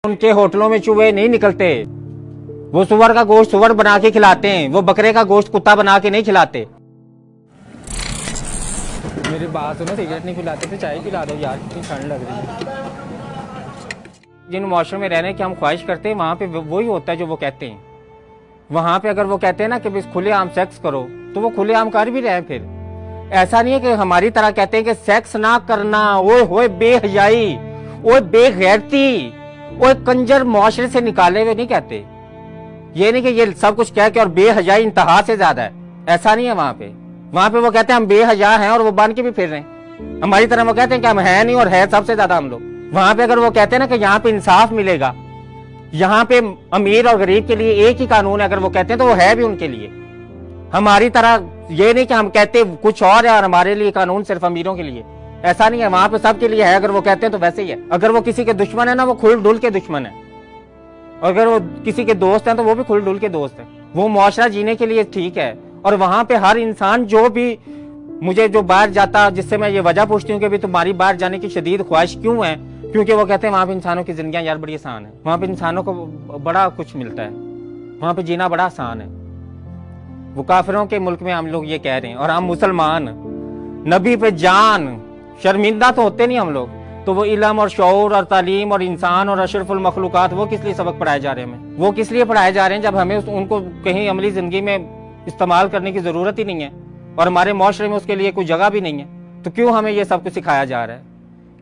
उनके होटलों में चूहे नहीं निकलते। वो सुअर का गोश्त सुअर बना के खिलाते हैं, वो बकरे का गोश्त कुत्ता बना के नहीं खिलाते। मेरी बात सुनो, सिगरेट नहीं पिलाते तो चाय पिला दो यार, कितनी ठंड लग रही है। जिन मुआशरे में रहने की हम ख्वाहिश करते हैं वहां पे वही होता है जो वो कहते हैं। वहां पे अगर वो कहते हैं ना कि खुलेआम सेक्स करो तो वो खुलेआम कर भी रहे हैं। फिर ऐसा नहीं है कि हमारी तरह कहते हैं कि सेक्स ना करना, ओए होए बेहयाई, ओए बेगैरती, ओए कंजर मुआशरे से निकाले हुए नहीं कहते। ये नहीं कि ये सब कुछ कह के और बेहयाई इंतहा से ज्यादा है, ऐसा नहीं है। वहां पे वो कहते हैं हम बेहया हैं और वो बन के भी फिर रहे हैं। हमारी तरह वो कहते हैं कि हम है नहीं और है सबसे ज्यादा हम लोग। वहां पे अगर वो कहते हैं ना कि यहाँ पे इंसाफ मिलेगा, यहाँ पे अमीर और गरीब के लिए एक ही कानून है, अगर वो कहते हैं तो वो है भी उनके लिए। हमारी तरह ये नहीं कि हम कहते कुछ और है और हमारे लिए कानून सिर्फ अमीरों के लिए, ऐसा नहीं है। वहां पे सबके लिए है, अगर वो कहते हैं तो वैसे ही है। अगर वो किसी के दुश्मन है ना, वो खुल डुल के दुश्मन है, और अगर वो किसी के दोस्त हैं तो वो भी खुल डुल के दोस्त है। वो मुआशरा जीने के लिए ठीक है। और वहां पे हर इंसान जो भी मुझे जो बाहर जाता, जिससे मैं ये वजह पूछती हूँ कि भी तुम्हारी बाहर जाने की शदीद ख्वाहिश क्यों है, क्योंकि वो कहते हैं वहां पे इंसानों की जिंदगियां यार बड़ी आसान है, वहां पे इंसानों को बड़ा कुछ मिलता है, वहां पे जीना बड़ा आसान है। वो काफिरों के मुल्क में हम लोग ये कह रहे हैं और हम मुसलमान नबी पे जान शर्मिंदा तो होते नहीं हम लोग। तो वो इल्म और शऊर और तालीम और इंसान और अशरफुल मखलूकात वो किस लिए सबक पढ़ाए जा रहे हैं हमें? वो किस लिए पढ़ाए जा रहे हैं जब हमें उनको कहीं अमली जिंदगी में इस्तेमाल करने की जरूरत ही नहीं है और हमारे मुआशरे में उसके लिए कोई जगह भी नहीं है। तो क्यों हमें ये सब कुछ सिखाया जा रहा है?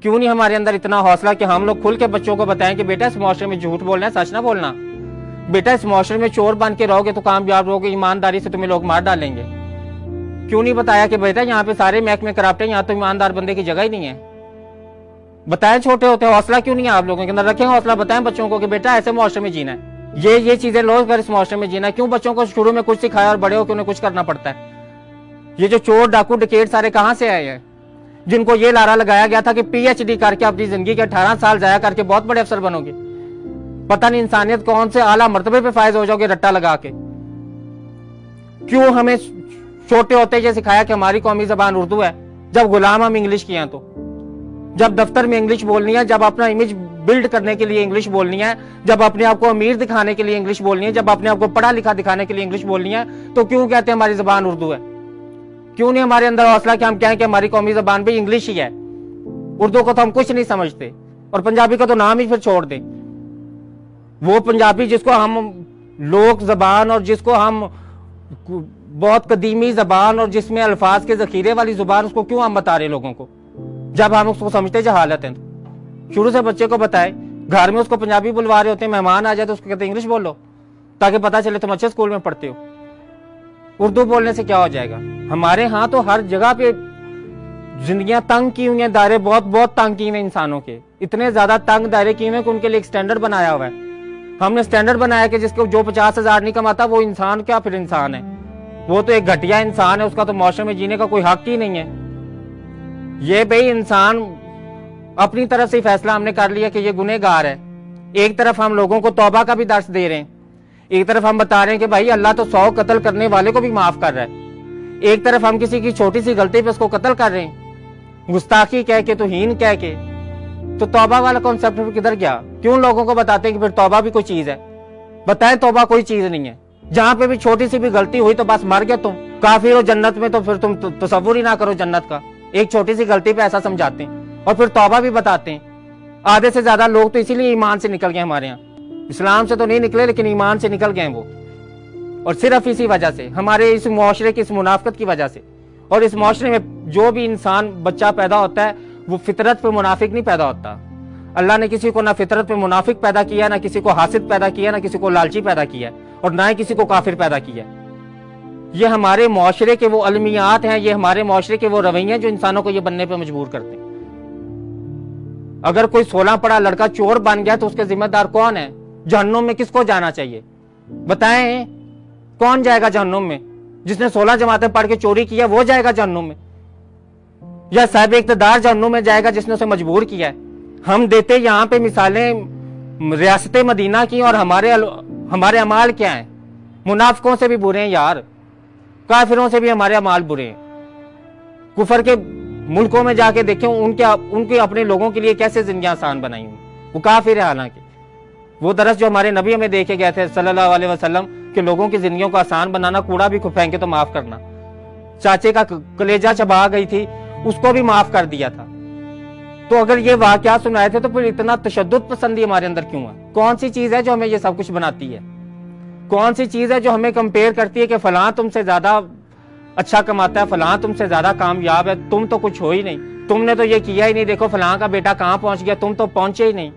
क्यों नहीं हमारे अंदर इतना हौसला कि हम लोग खुल के बच्चों को बताएं कि बेटा इस मुआशरे में झूठ बोलना है, सच ना बोलना। बेटा इस मुआशरे में चोर बन के रहोगे तो कामयाब रहोगे, ईमानदारी से तुम्हें लोग मार डालेंगे। क्यों नहीं बताया कि बेटा यहाँ पे सारे महकमे करप्ट है, यहाँ तो ईमानदार बंदे की जगह ही नहीं है? बताएं छोटे होते, हौसला क्यों नहीं है आप लोगों के अंदर? रखें हौसला, बताएं बच्चों को कि बेटा ऐसे मुआशरे में जीना है, ये चीजें लो कर इस मुआशरे में जीना है। क्यों बच्चों को शुरू में कुछ सिखाया और बड़े होकर उन्हें कुछ करना पड़ता है? ये जो चोर डाकू डकैत सारे कहां से आए हैं, जिनको ये लारा लगाया गया था कि पीएचडी करके अपनी जिंदगी के 18 साल जाया करके बहुत बड़े अफसर बनोगे, पता नहीं इंसानियत कौन से आला मर्तबे पे फायज हो जाओगे रट्टा लगा के। क्यों हमें छोटे होते ये सिखाया कि हमारी कौमी जबान उर्दू है, जब गुलाम हम इंग्लिश किए हैं? तो जब दफ्तर में इंग्लिश बोलनी है, जब अपना इमेज बिल्ड करने के लिए इंग्लिश बोलनी है, जब अपने आप को अमीर दिखाने के लिए इंग्लिश बोलनी है, जब अपने आप को पढ़ा लिखा दिखाने के लिए इंग्लिश बोलनी है, तो क्यों कहते हैं हमारी जबान उर्दू है? क्यों नहीं हमारे अंदर हौसला कि हम कहें कि हमारी कौमी जबान भी इंग्लिश ही है, उर्दू को तो हम कुछ नहीं समझते, और पंजाबी का तो नाम ही फिर छोड़ दें। वो पंजाबी जिसको हम लोक जबान और जिसको हम बहुत कदीमी जबान और जिसमें अल्फाज के जखीरे वाली जुबान, उसको क्यों हम बता रहे लोगों को जब हम उसको समझते जहालत है? तो शुरू से बच्चे को बताए, घर में उसको पंजाबी बुलवा रहे होते हैं, मेहमान आ जाए तो उसको कहते हैं इंग्लिश बोल लो ताकि पता चले तुम अच्छे स्कूल में पढ़ते हो। उर्दू बोलने से क्या हो जाएगा? हमारे यहाँ तो हर जगह पे जिंदगियां तंग की हुई हैं, दायरे बहुत बहुत तंग किए हुए इंसानों के, इतने ज्यादा तंग दायरे किए हुए कि उनके लिए एक स्टैंडर्ड बनाया हुआ है। हमने स्टैंडर्ड बनाया कि जिसको जो 50,000 नहीं कमाता वो इंसान क्या फिर इंसान है? वो तो एक घटिया इंसान है, उसका तो मुआशरे में जीने का कोई हक ही नहीं है। ये भाई इंसान अपनी तरफ से फैसला हमने कर लिया कि ये गुनहगार है। एक तरफ हम लोगों को तौबा का भी दर्स दे रहे हैं, एक तरफ हम बता रहे हैं कि भाई अल्लाह तो 100 कत्ल करने वाले को भी माफ कर रहा है, एक तरफ हम किसी की छोटी सी गलती पे उसको कत्ल कर रहे हैं, गुस्ताखी कह के, तौहीन कह के। तो तौबा वाला कॉन्सेप्ट किधर गया? क्यों लोगों को बताते हैं कि फिर तौबा भी कोई चीज है? बताएं तौबा कोई चीज नहीं है। जहां पे भी छोटी सी भी गलती हुई तो बस मर गया तुम, काफिर हो जन्नत में, तो फिर तुम तसव्वुर ही ना करो जन्नत का। एक छोटी सी गलती पे ऐसा समझाते हैं और फिर तौबा भी बताते हैं। आधे से ज्यादा लोग तो इसीलिए ईमान से निकल गए हमारे यहाँ, इस्लाम से तो नहीं निकले लेकिन ईमान से निकल गए वो, और सिर्फ इसी वजह से, हमारे इस मुआशरे की इस मुनाफिकत की वजह से। और इस मुआशरे में जो भी इंसान बच्चा पैदा होता है वो फितरत पे मुनाफिक नहीं पैदा होता। अल्लाह ने किसी को ना फितरत पे मुनाफिक पैदा किया, ना किसी को हासिद पैदा किया, ना किसी को लालची पैदा किया, और ना ही किसी को काफिर पैदा किया। ये हमारे मुआशरे के वो अलमियात हैं, ये हमारे मुआशरे के वो रवैये जो इंसानों को ये बनने पे मजबूर करते हैं। अगर कोई 16 पढ़ा लड़का चोर बन गया तो उसके जिम्मेदार कौन है? जहन्नुम में किसको जाना चाहिए? बताएं कौन जाएगा जहन्नुम में? जिसने 16 जमातें पढ़ के चोरी किया वो जाएगा जहन्नुम में, या साहिब इक़्तिदार जहन्नुम में जाएगा जिसने उसे मजबूर किया है? हम देते यहाँ पे मिसालें रियासत मदीना की, और हमारे अमाल क्या है? मुनाफिकों से भी बुरे हैं यार, काफिरों से भी हमारे अमाल बुरे हैं। कुफर के मुल्कों में जाके देखें उनके अपने लोगों के लिए कैसे जिंदगी आसान बनाई हुई, वो काफिर है हालांकि, وہ درس جو ہمارے نبی ہمیں دے کے گئے تھے صلی اللہ علیہ وسلم کہ لوگوں کی زندگیوں کو آسان بنانا, کوڑا بھی پھینکے تو معاف کرنا. چاچے کا کلیجہ چبا گئی تھی, اس کو بھی معاف کر دیا تھا. تو اگر یہ واقعات سنائے تھے تو پھر اتنا تشدد پسندی ہمارے اندر کیوں ہے؟ کون سی چیز ہے جو ہمیں یہ سب کچھ بناتی ہے؟ کون سی چیز ہے جو ہمیں کمپیئر کرتی ہے کہ فلاں تم سے زیادہ اچھا کماتا ہے, فلاں تم سے زیادہ کامیاب ہے, تم تو کچھ ہو ہی نہیں, تم نے تو یہ کیا ہی نہیں, دیکھو فلاں کا بیٹا کہاں پہنچ گیا, تم تو پہنچے ہی نہیں.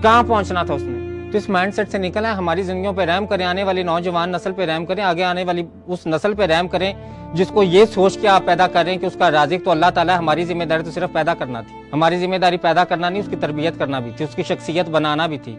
کہاں پہنچنا تھا اس نے؟ تو اس مائنڈ سیٹ سے نکلا ہے. ہماری زندگیوں پہ رحم کریں, آنے والی نوجوان نسل پہ رحم کریں, آگے آنے والی اس نسل پہ رحم کریں جس کو یہ سوچ کے آپ پیدا کر رہے ہیں کہ اس کا رازق تو اللہ تعالیٰ ہے, ہماری ذمہ داری تو صرف پیدا کرنا تھی. ہماری ذمہ داری پیدا کرنا نہیں, اس کی تربیت کرنا بھی تھی, اس کی شخصیت بنانا بھی تھی.